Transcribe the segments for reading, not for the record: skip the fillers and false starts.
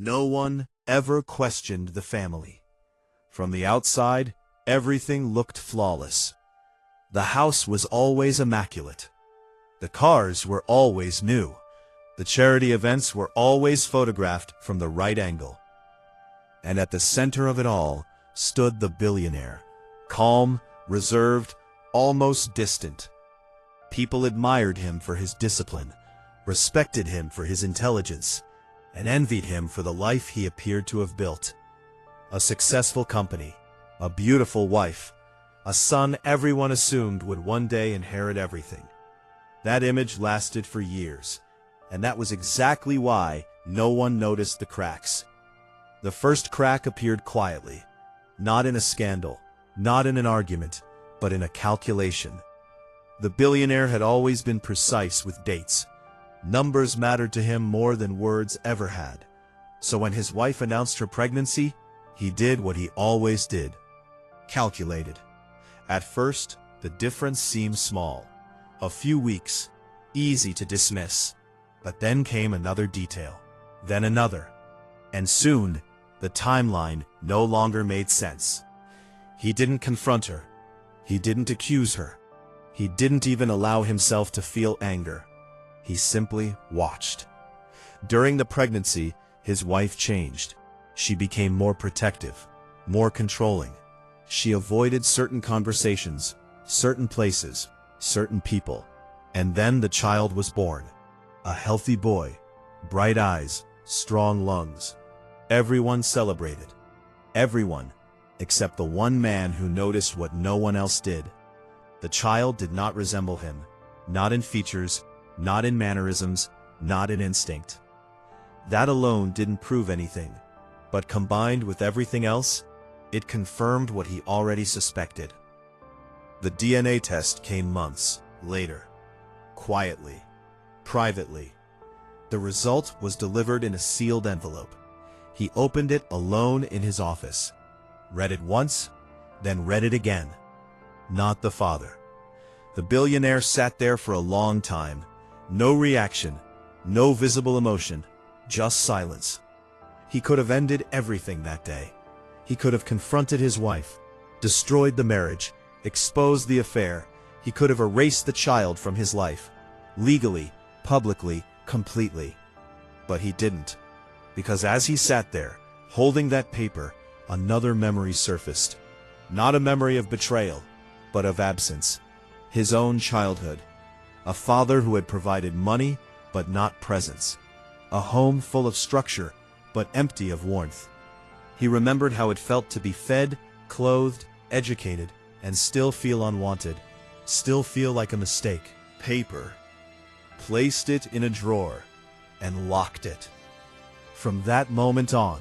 No one ever questioned the family. From the outside, everything looked flawless. The house was always immaculate. The cars were always new. The charity events were always photographed from the right angle. And at the center of it all stood the billionaire, calm, reserved, almost distant. People admired him for his discipline, respected him for his intelligence, and envied him for the life he appeared to have built. A successful company, a beautiful wife, a son everyone assumed would one day inherit everything. That image lasted for years, and that was exactly why no one noticed the cracks. The first crack appeared quietly, not in a scandal, not in an argument, but in a calculation. The billionaire had always been precise with dates. Numbers mattered to him more than words ever had. So when his wife announced her pregnancy, he did what he always did. Calculated. At first, the difference seemed small. A few weeks, easy to dismiss. But then came another detail, then another. And soon, the timeline no longer made sense. He didn't confront her. He didn't accuse her. He didn't even allow himself to feel anger. He simply watched. During the pregnancy, his wife changed. She became more protective, more controlling. She avoided certain conversations, certain places, certain people. And then the child was born. A healthy boy, bright eyes, strong lungs. Everyone celebrated. Everyone, except the one man who noticed what no one else did. The child did not resemble him, not in features, not in mannerisms, not in instinct. That alone didn't prove anything, but combined with everything else, it confirmed what he already suspected. The DNA test came months later, quietly, privately. The result was delivered in a sealed envelope. He opened it alone in his office, read it once, then read it again. Not the father. The billionaire sat there for a long time. No reaction, no visible emotion, just silence. He could have ended everything that day. He could have confronted his wife, destroyed the marriage, exposed the affair. He could have erased the child from his life, legally, publicly, completely. But he didn't, because as he sat there, holding that paper, another memory surfaced. Not a memory of betrayal, but of absence. His own childhood. A father who had provided money, but not presence. A home full of structure, but empty of warmth. He remembered how it felt to be fed, clothed, educated, and still feel unwanted. Still feel like a mistake. Paper. Placed it in a drawer, and locked it. From that moment on,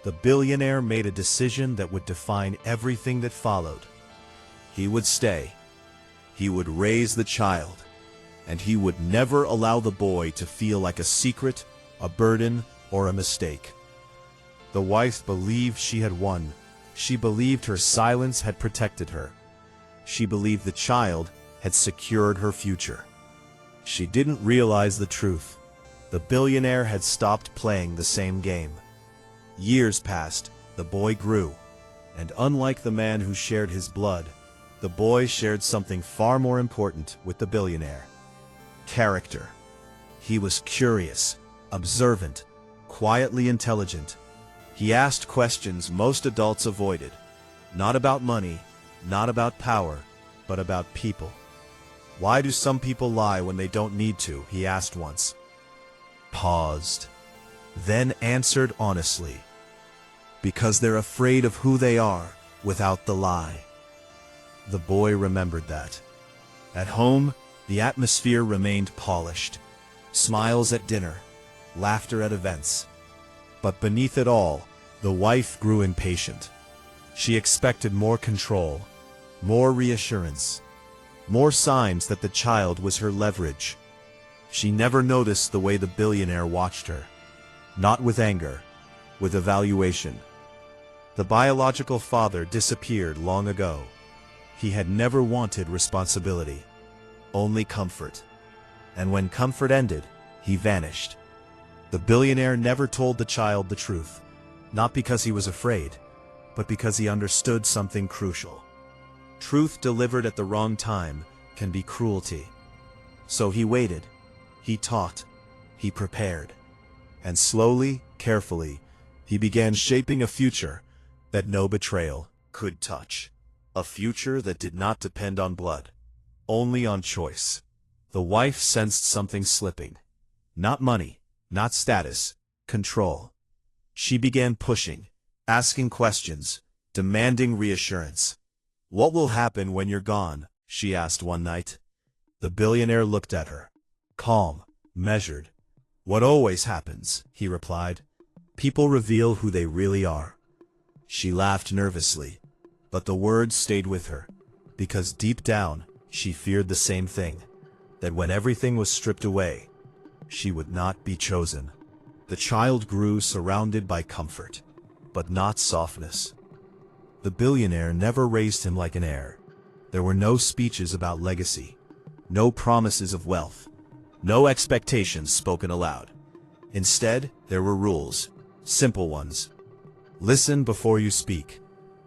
the billionaire made a decision that would define everything that followed. He would stay. He would raise the child. And he would never allow the boy to feel like a secret, a burden, or a mistake. The wife believed she had won. She believed her silence had protected her. She believed the child had secured her future. She didn't realize the truth. The billionaire had stopped playing the same game. Years passed, the boy grew, and unlike the man who shared his blood, the boy shared something far more important with the billionaire. Character. He was curious, observant, quietly intelligent. He asked questions most adults avoided. Not about money, not about power, but about people. Why do some people lie when they don't need to? He asked once. Paused. Then answered honestly. Because they're afraid of who they are without the lie. The boy remembered that. At home, the atmosphere remained polished. Smiles at dinner, laughter at events. But beneath it all, the wife grew impatient. She expected more control, more reassurance, more signs that the child was her leverage. She never noticed the way the billionaire watched her. Not with anger, with evaluation. The biological father disappeared long ago. He had never wanted responsibility, only comfort. And when comfort ended, he vanished. The billionaire never told the child the truth, not because he was afraid, but because he understood something crucial. Truth delivered at the wrong time can be cruelty. So he waited, he taught, he prepared, and slowly, carefully, he began shaping a future that no betrayal could touch. A future that did not depend on blood, only on choice. The wife sensed something slipping. Not money, not status, control. She began pushing, asking questions, demanding reassurance. "What will happen when you're gone?" she asked one night. The billionaire looked at her, calm, measured. "What always happens," he replied. "People reveal who they really are." She laughed nervously, but the words stayed with her, because deep down, she feared the same thing, that when everything was stripped away, she would not be chosen. The child grew surrounded by comfort, but not softness. The billionaire never raised him like an heir. There were no speeches about legacy, no promises of wealth, no expectations spoken aloud. Instead, there were rules, simple ones. Listen before you speak.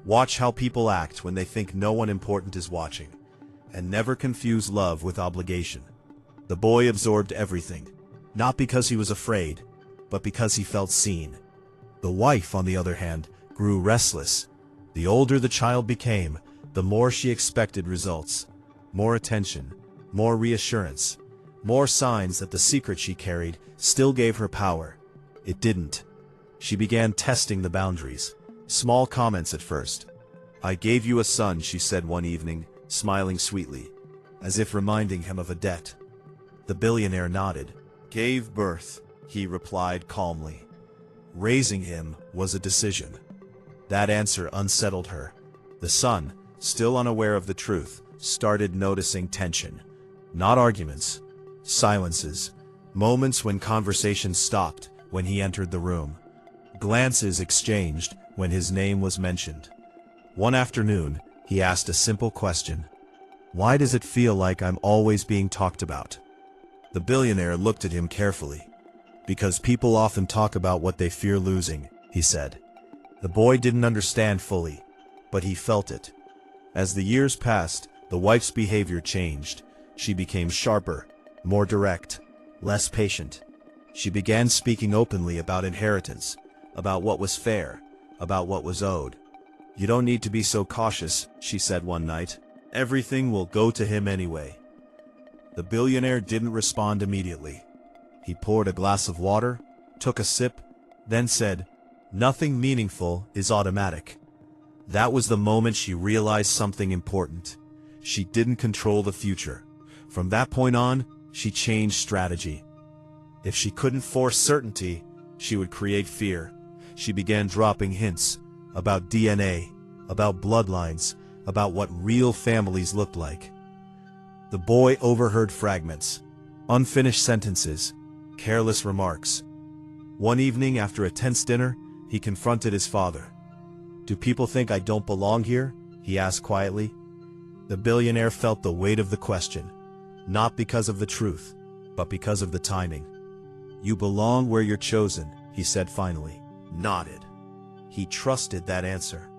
Watch how people act when they think no one important is watching, and never confuse love with obligation. The boy absorbed everything, not because he was afraid, but because he felt seen. The wife, on the other hand, grew restless. The older the child became, the more she expected results. More attention, more reassurance, more signs that the secret she carried still gave her power. It didn't. She began testing the boundaries. Small comments at first. "I gave you a son," she said one evening, smiling sweetly, as if reminding him of a debt. The billionaire nodded. "Gave birth," he replied calmly. Raising him was a decision. That answer unsettled her. The son, still unaware of the truth, started noticing tension. Not arguments, silences, moments when conversation stopped when he entered the room. Glances exchanged when his name was mentioned. One afternoon, he asked a simple question. "Why does it feel like I'm always being talked about?" The billionaire looked at him carefully. "Because people often talk about what they fear losing," he said. The boy didn't understand fully, but he felt it. As the years passed, the wife's behavior changed. She became sharper, more direct, less patient. She began speaking openly about inheritance, about what was fair, about what was owed. "You don't need to be so cautious," she said one night. "Everything will go to him anyway." The billionaire didn't respond immediately. He poured a glass of water, took a sip, then said, "Nothing meaningful is automatic." That was the moment she realized something important. She didn't control the future. From that point on, she changed strategy. If she couldn't force certainty, she would create fear. She began dropping hints about DNA, about bloodlines, about what real families looked like. The boy overheard fragments, unfinished sentences, careless remarks. One evening after a tense dinner, he confronted his father. "Do people think I don't belong here?" he asked quietly. The billionaire felt the weight of the question, not because of the truth, but because of the timing. "You belong where you're chosen," he said finally. Nodded. He trusted that answer.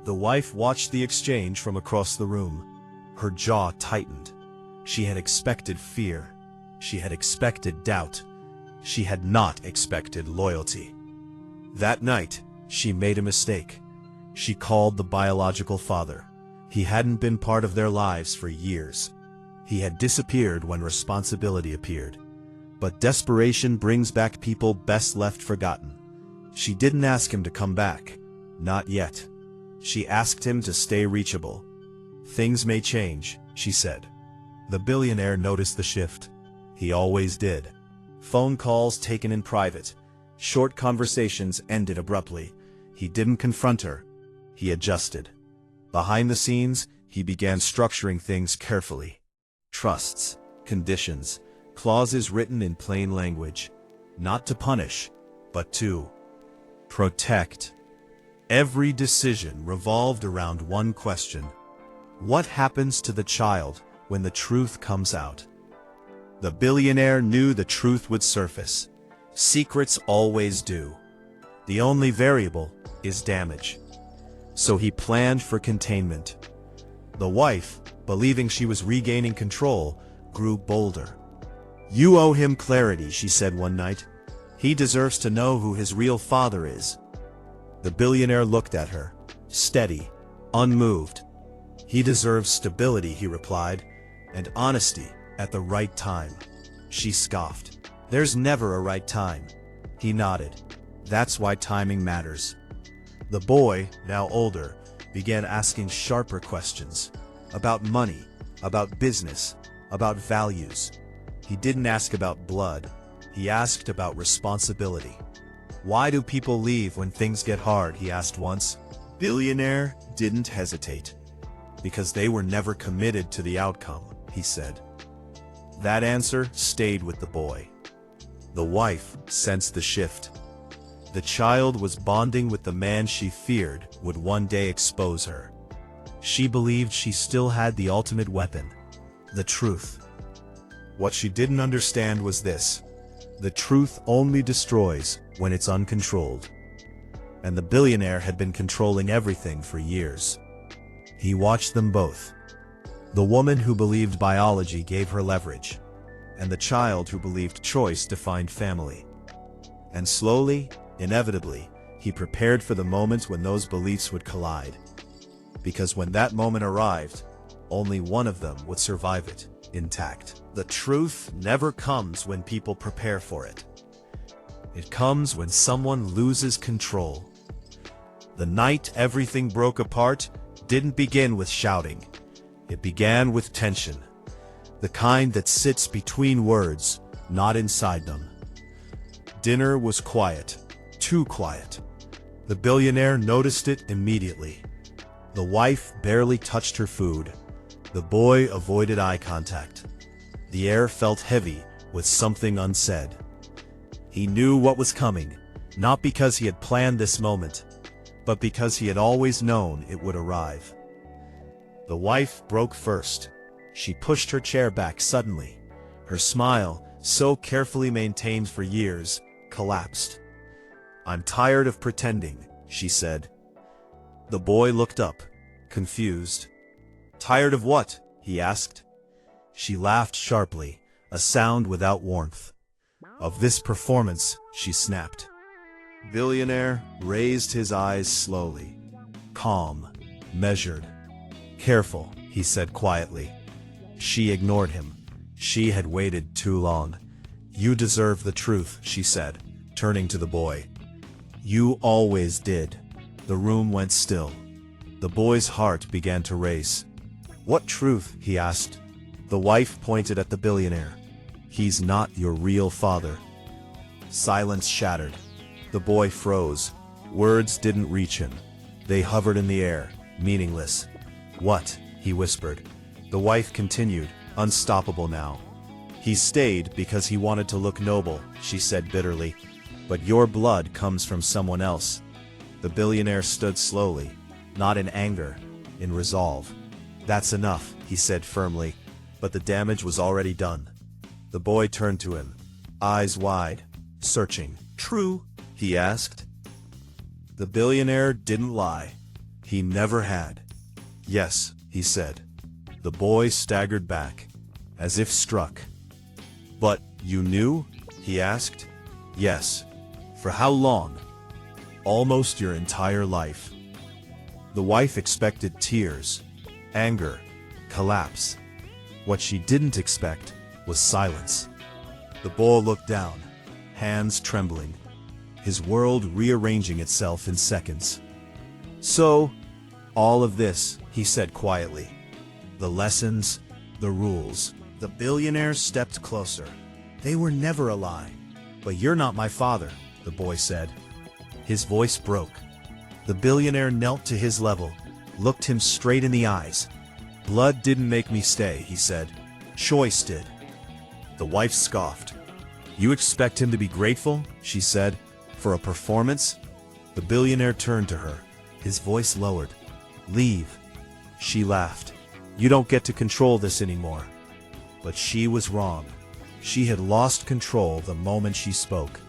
The wife watched the exchange from across the room. Her jaw tightened. She had expected fear. She had expected doubt. She had not expected loyalty. That night, she made a mistake. She called the biological father. He hadn't been part of their lives for years. He had disappeared when responsibility appeared. But desperation brings back people best left forgotten. She didn't ask him to come back. Not yet. She asked him to stay reachable. "Things may change," she said. The billionaire noticed the shift. He always did. Phone calls taken in private. Short conversations ended abruptly. He didn't confront her. He adjusted. Behind the scenes, he began structuring things carefully. Trusts, conditions, clauses written in plain language. Not to punish, but to protect. Every decision revolved around one question. What happens to the child when the truth comes out? The billionaire knew the truth would surface. Secrets always do. The only variable is damage. So he planned for containment. The wife, believing she was regaining control, grew bolder. "You owe him clarity," she said one night. "He deserves to know who his real father is." The billionaire looked at her, steady, unmoved. "He deserves stability," he replied, "and honesty at the right time." She scoffed. "There's never a right time." He nodded. "That's why timing matters." The boy, now older, began asking sharper questions. About money, about business, about values. He didn't ask about blood. He asked about responsibility. "Why do people leave when things get hard?" he asked once. Billionaire didn't hesitate. "Because they were never committed to the outcome," he said. That answer stayed with the boy. The wife sensed the shift. The child was bonding with the man she feared would one day expose her. She believed she still had the ultimate weapon, the truth. What she didn't understand was this: the truth only destroys when it's uncontrolled. And the billionaire had been controlling everything for years. He watched them both. The woman who believed biology gave her leverage, and the child who believed choice defined family. And slowly, inevitably, he prepared for the moment when those beliefs would collide. Because when that moment arrived, only one of them would survive it, intact. The truth never comes when people prepare for it. It comes when someone loses control. The night everything broke apart didn't begin with shouting. It began with tension. The kind that sits between words, not inside them. Dinner was quiet, too quiet. The billionaire noticed it immediately. The wife barely touched her food. The boy avoided eye contact. The air felt heavy with something unsaid. He knew what was coming, not because he had planned this moment, but because he had always known it would arrive. The wife broke first. She pushed her chair back suddenly. Her smile, so carefully maintained for years, collapsed. "I'm tired of pretending," she said. The boy looked up, confused. "Tired of what?" he asked. She laughed sharply, a sound without warmth. "Of this performance," she snapped. Billionaire raised his eyes slowly. Calm, measured. "Careful," he said quietly. She ignored him. She had waited too long. "You deserve the truth," she said, turning to the boy. "You always did." The room went still. The boy's heart began to race. "What truth?" he asked. The wife pointed at the billionaire. "He's not your real father." Silence shattered. The boy froze. Words didn't reach him. They hovered in the air, meaningless. "What?" he whispered. The wife continued, unstoppable now. "He stayed because he wanted to look noble," she said bitterly. "But your blood comes from someone else." The billionaire stood slowly, not in anger, in resolve. "That's enough," he said firmly, but the damage was already done. The boy turned to him, eyes wide, searching. "True?" he asked. The billionaire didn't lie. He never had. "Yes," he said. The boy staggered back, as if struck. "But you knew?" he asked. "Yes." "For how long?" "Almost your entire life." The wife expected tears, anger, collapse. What she didn't expect was silence. The boy looked down, hands trembling, his world rearranging itself in seconds. "So, all of this," he said quietly. "The lessons, the rules." The billionaire stepped closer. "They were never a lie." "But you're not my father," the boy said. His voice broke. The billionaire knelt to his level, looked him straight in the eyes. "Blood didn't make me stay," he said. "Choice did." The wife scoffed. "You expect him to be grateful?" she said. "For a performance?" The billionaire turned to her, his voice lowered. "Leave." She laughed. "You don't get to control this anymore." But she was wrong. She had lost control the moment she spoke.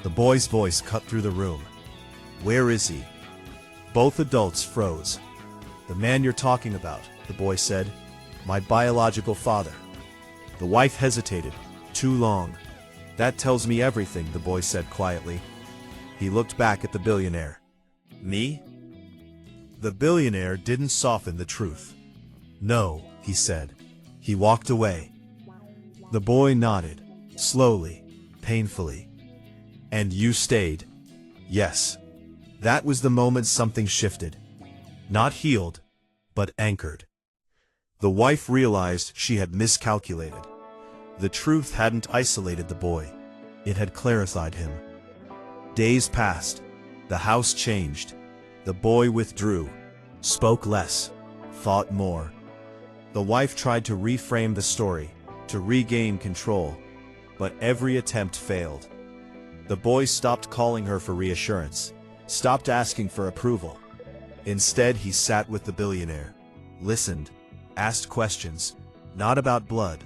The boy's voice cut through the room. Where is he? Both adults froze. The man you're talking about, the boy said. My biological father. The wife hesitated. Too long. That tells me everything, the boy said quietly. He looked back at the billionaire. Me? The billionaire didn't soften the truth. No, he said. He walked away. The boy nodded, slowly, painfully. And you stayed? Yes. That was the moment something shifted. Not healed, but anchored. The wife realized she had miscalculated. The truth hadn't isolated the boy. It had clarified him. Days passed. The house changed. The boy withdrew, spoke less, thought more. The wife tried to reframe the story, to regain control, but every attempt failed. The boy stopped calling her for reassurance, stopped asking for approval. Instead, he sat with the billionaire, listened, asked questions, not about blood,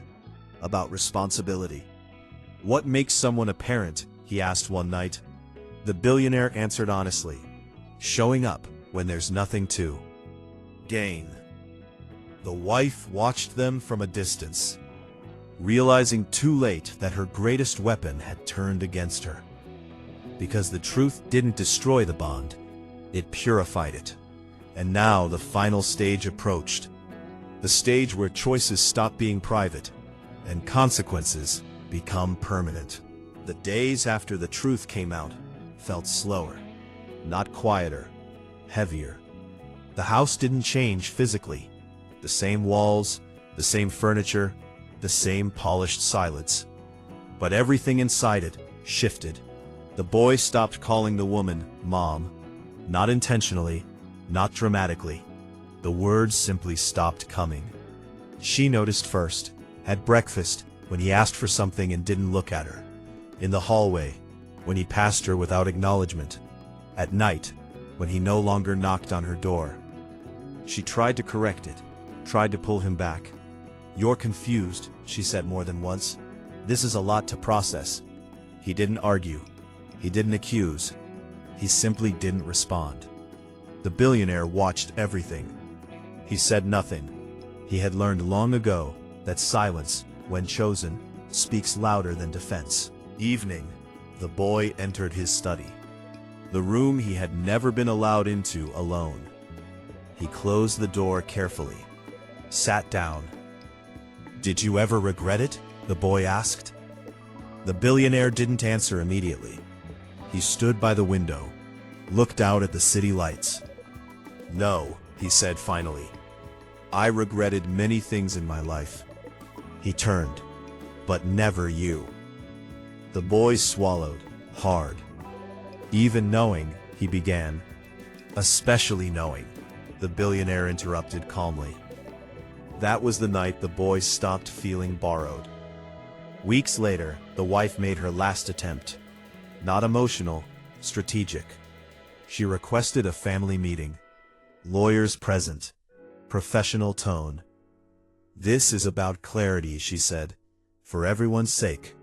about responsibility. What makes someone a parent? He asked one night. The billionaire answered honestly, showing up when there's nothing to gain. The wife watched them from a distance, realizing too late that her greatest weapon had turned against her. Because the truth didn't destroy the bond, it purified it. And now the final stage approached. The stage where choices stop being private, and consequences become permanent. The days after the truth came out felt slower, not quieter, heavier. The house didn't change physically. The same walls, the same furniture, the same polished silence. But everything inside it shifted. The boy stopped calling the woman Mom, not intentionally, not dramatically. The words simply stopped coming. She noticed first, at breakfast, when he asked for something and didn't look at her. In the hallway, when he passed her without acknowledgement. At night, when he no longer knocked on her door. She tried to correct it, tried to pull him back. You're confused, she said more than once. This is a lot to process. He didn't argue. He didn't accuse. He simply didn't respond. The billionaire watched everything. He said nothing. He had learned long ago that silence, when chosen, speaks louder than defense. Evening, the boy entered his study. The room he had never been allowed into alone. He closed the door carefully, sat down. Did you ever regret it? The boy asked. The billionaire didn't answer immediately. He stood by the window, looked out at the city lights. No, he said finally. I regretted many things in my life. He turned, but never you. The boy swallowed, hard. Even knowing, he began. Especially knowing, the billionaire interrupted calmly. That was the night the boy stopped feeling borrowed. Weeks later, the wife made her last attempt. Not emotional, strategic. She requested a family meeting. Lawyers present. Professional tone. This is about clarity, she said. For everyone's sake.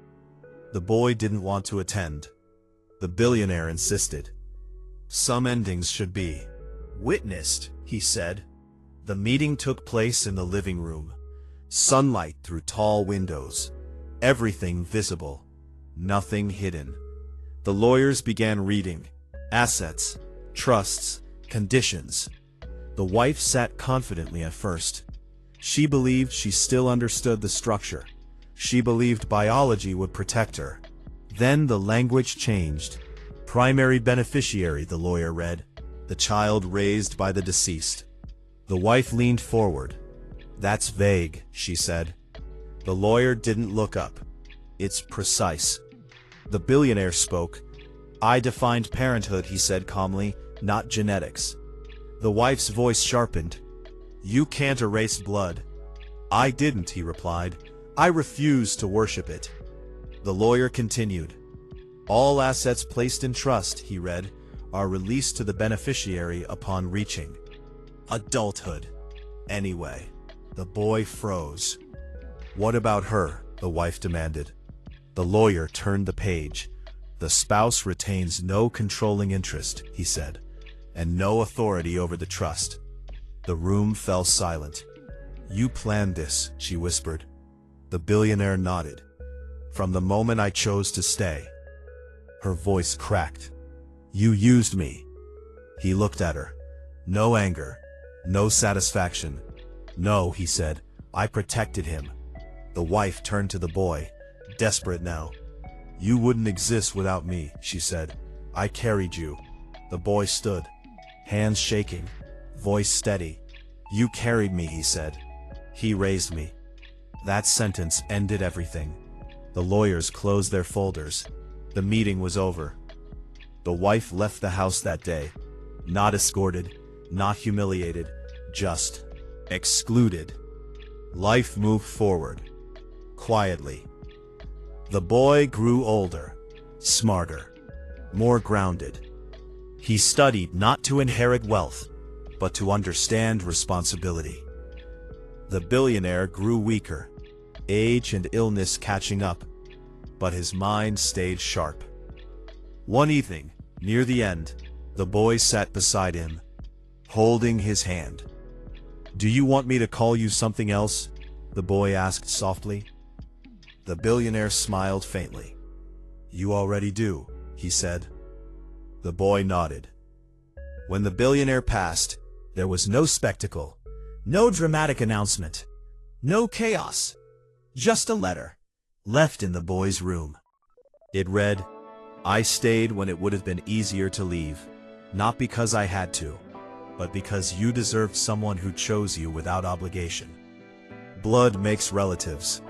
The boy didn't want to attend. The billionaire insisted. Some endings should be witnessed, he said. The meeting took place in the living room. Sunlight through tall windows. Everything visible. Nothing hidden. The lawyers began reading. Assets, trusts, conditions. The wife sat confidently at first. She believed she still understood the structure. She believed biology would protect her. Then the language changed. Primary beneficiary, the lawyer read. The child raised by the deceased. The wife leaned forward. That's vague, she said. The lawyer didn't look up. It's precise. The billionaire spoke. I defined parenthood, he said calmly, not genetics. The wife's voice sharpened. You can't erase blood. I didn't, he replied. I refuse to worship it. The lawyer continued. All assets placed in trust, he read, are released to the beneficiary upon reaching adulthood. Anyway, the boy froze. What about her? The wife demanded. The lawyer turned the page. The spouse retains no controlling interest, he said, and no authority over the trust. The room fell silent. You planned this, she whispered. The billionaire nodded. From the moment I chose to stay. Her voice cracked. You used me. He looked at her. No anger. No satisfaction. No, he said. I protected him. The wife turned to the boy, desperate now. You wouldn't exist without me, she said. I carried you. The boy stood, hands shaking, voice steady. You carried me, he said. He raised me. That sentence ended everything. The lawyers closed their folders. The meeting was over. The wife left the house that day, not escorted, not humiliated, just excluded. Life moved forward, quietly. The boy grew older, smarter, more grounded. He studied not to inherit wealth, but to understand responsibility. The billionaire grew weaker, age and illness catching up, but his mind stayed sharp. One evening, near the end, the boy sat beside him, holding his hand. Do you want me to call you something else? The boy asked softly. The billionaire smiled faintly. You already do, he said. The boy nodded. When the billionaire passed, there was no spectacle, no dramatic announcement, no chaos, just a letter, left in the boy's room. It read, I stayed when it would have been easier to leave, not because I had to, but because you deserved someone who chose you without obligation. Blood makes relatives,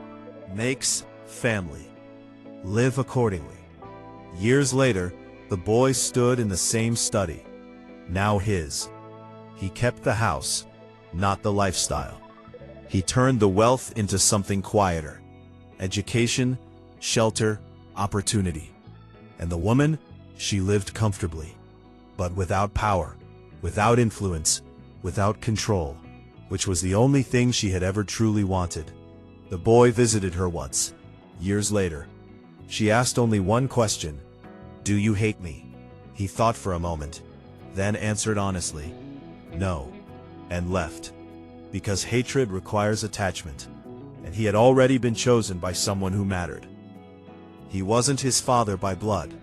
makes family. Live accordingly. Years later, the boy stood in the same study, now his. He kept the house, not the lifestyle. He turned the wealth into something quieter. Education, shelter, opportunity. And the woman, she lived comfortably, but without power, without influence, without control, which was the only thing she had ever truly wanted. The boy visited her once, years later. She asked only one question, Do you hate me? He thought for a moment, then answered honestly, No, and left. Because hatred requires attachment, and he had already been chosen by someone who mattered. He wasn't his father by blood,